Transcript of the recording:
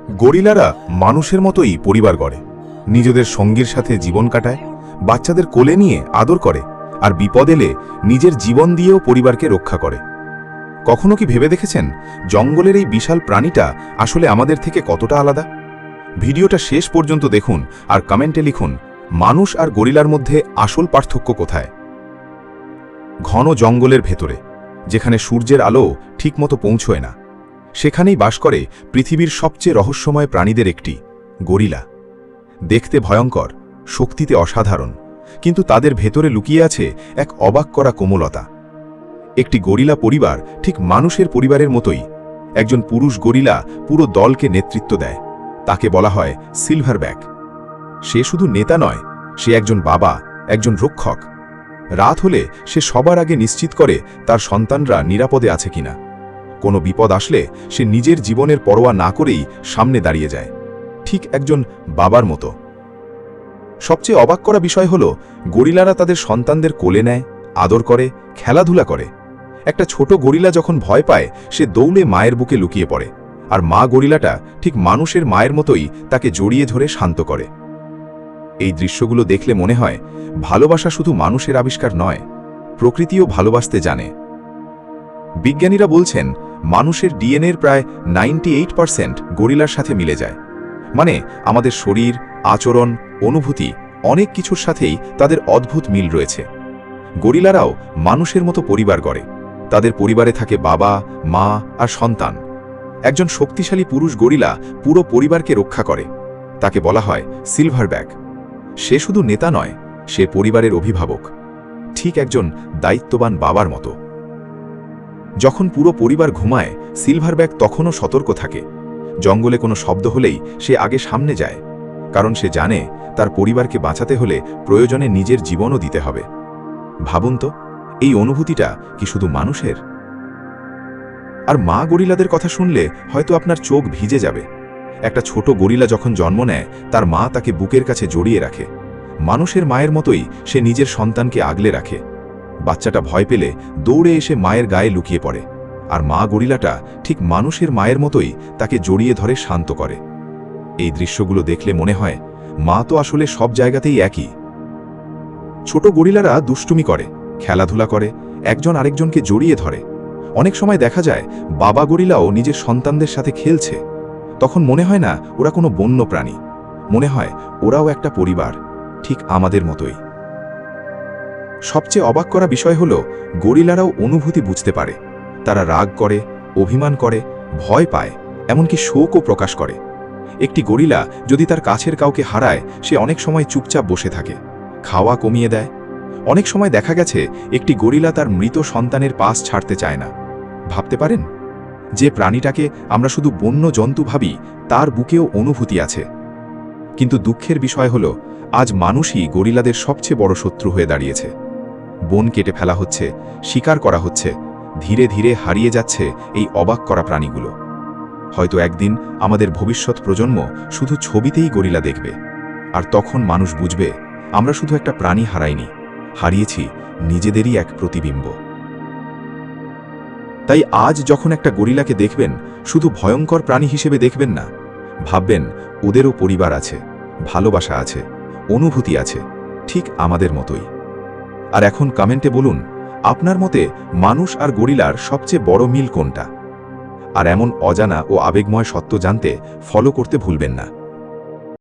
গরিলারা মানুষের মতোই পরিবার গড়ে, নিজেদের সঙ্গীর সাথে জীবন কাটায়, বাচ্চাদের কোলে নিয়ে আদর করে, আর বিপদ এলে নিজের জীবন দিয়েও পরিবারকে রক্ষা করে। কখনো কি ভেবে দেখেছেন জঙ্গলের এই বিশাল প্রাণীটা আসলে আমাদের থেকে কতটা আলাদা? ভিডিওটা শেষ পর্যন্ত দেখুন আর কমেন্টে লিখুন মানুষ আর গরিলার মধ্যে আসল পার্থক্য কোথায়। ঘন জঙ্গলের ভেতরে, যেখানে সূর্যের আলো ঠিকমতো পৌঁছয় না, সেখানেই বাস করে পৃথিবীর সবচেয়ে রহস্যময় প্রাণীদের একটি, গরিলা। দেখতে ভয়ঙ্কর, শক্তিতে অসাধারণ, কিন্তু তাদের ভেতরে লুকিয়ে আছে এক অবাক করা কোমলতা। একটি গরিলা পরিবার ঠিক মানুষের পরিবারের মতোই। একজন পুরুষ গরিলা পুরো দলকে নেতৃত্ব দেয়, তাকে বলা হয় সিলভারব্যাক। সে শুধু নেতা নয়, সে একজন বাবা, একজন রক্ষক। রাত হলে সে সবার আগে নিশ্চিত করে তার সন্তানরা নিরাপদে আছে কিনা। কোনো বিপদ আসলে সে নিজের জীবনের পরোয়া না করেই সামনে দাঁড়িয়ে যায়, ঠিক একজন বাবার মতো। সবচেয়ে অবাক করা বিষয় হল, গরিলারা তাদের সন্তানদের কোলে নেয়, আদর করে, খেলাধুলা করে। একটা ছোট গরিলা যখন ভয় পায়, সে দৌড়ে মায়ের বুকে লুকিয়ে পড়ে, আর মা গরিলাটা ঠিক মানুষের মায়ের মতোই তাকে জড়িয়ে ধরে শান্ত করে। এই দৃশ্যগুলো দেখলে মনে হয় ভালোবাসা শুধু মানুষের আবিষ্কার নয়, প্রকৃতিও ভালোবাসতে জানে। বিজ্ঞানীরা বলছেন মানুষের ডিএনএর প্রায় 98% গরিলার সাথে মিলে যায়। মানে আমাদের শরীর, আচরণ, অনুভূতি অনেক কিছুর সাথেই তাদের অদ্ভুত মিল রয়েছে। গরিলারাও মানুষের মতো পরিবার গড়ে। তাদের পরিবারে থাকে বাবা, মা আর সন্তান। একজন শক্তিশালী পুরুষ গরিলা পুরো পরিবারকে রক্ষা করে, তাকে বলা হয় সিলভারব্যাক। সে শুধু নেতা নয়, সে পরিবারের অভিভাবক, ঠিক একজন দায়িত্ববান বাবার মতো। যখন পুরো পরিবার ঘুমায়, সিলভারব্যাক তখনও সতর্ক থাকে। জঙ্গলে কোনো শব্দ হলেই সে আগে সামনে যায়, কারণ সে জানে তার পরিবারকে বাঁচাতে হলে প্রয়োজনে নিজের জীবনও দিতে হবে। ভাবুন তো, এই অনুভূতিটা কি শুধু মানুষের? আর মা গরিলাদের কথা শুনলে হয়তো আপনার চোখ ভিজে যাবে। একটা ছোট গরিলা যখন জন্ম নেয়, তার মা তাকে বুকের কাছে জড়িয়ে রাখে। মানুষের মায়ের মতোই সে নিজের সন্তানকে আগলে রাখে। বাচ্চাটা ভয় পেলে দৌড়ে এসে মায়ের গায়ে লুকিয়ে পড়ে, আর মা গরিলাটা ঠিক মানুষের মায়ের মতোই তাকে জড়িয়ে ধরে শান্ত করে। এই দৃশ্যগুলো দেখলে মনে হয় মা তো আসলে সব জায়গাতেই একই। ছোট গরিলারা দুষ্টুমি করে, খেলাধুলা করে, একজন আরেকজনকে জড়িয়ে ধরে। অনেক সময় দেখা যায় বাবা গরিলাও নিজের সন্তানদের সাথে খেলছে। তখন মনে হয় না ওরা কোনো বন্য প্রাণী, মনে হয় ওরাও একটা পরিবার, ঠিক আমাদের মতোই। সবচেয়ে অবাক করা বিষয় হল, গরিলারাও অনুভূতি বুঝতে পারে। তারা রাগ করে, অভিমান করে, ভয় পায়, এমনকি শোকও প্রকাশ করে। একটি গরিলা যদি তার কাছের কাউকে হারায়, সে অনেক সময় চুপচাপ বসে থাকে, খাওয়া কমিয়ে দেয়। অনেক সময় দেখা গেছে একটি গরিলা তার মৃত সন্তানের পাশ ছাড়তে চায় না। ভাবতে পারেন, যে প্রাণীটাকে আমরা শুধু বন্য জন্তু ভাবি, তার বুকেও অনুভূতি আছে। কিন্তু দুঃখের বিষয় হল, আজ মানুষই গরিলাদের সবচেয়ে বড় শত্রু হয়ে দাঁড়িয়েছে। বন কেটে ফেলা হচ্ছে, শিকার করা হচ্ছে, ধীরে ধীরে হারিয়ে যাচ্ছে এই অবাক করা প্রাণীগুলো। হয়তো একদিন আমাদের ভবিষ্যৎ প্রজন্ম শুধু ছবিতেই গরিলা দেখবে, আর তখন মানুষ বুঝবে আমরা শুধু একটা প্রাণী হারাইনি, হারিয়েছি নিজেদেরই এক প্রতিবিম্ব। তাই আজ যখন একটা গরিলাকে দেখবেন, শুধু ভয়ঙ্কর প্রাণী হিসেবে দেখবেন না, ভাববেন ওদেরও পরিবার আছে, ভালোবাসা আছে, অনুভূতি আছে, ঠিক আমাদের মতোই। আর এখন কমেন্টে বলুন, আপনার মতে মানুষ আর গরিলার সবচেয়ে বড় মিল কোনটা? আর এমন অজানা ও আবেগময় সত্য জানতে ফলো করতে ভুলবেন না।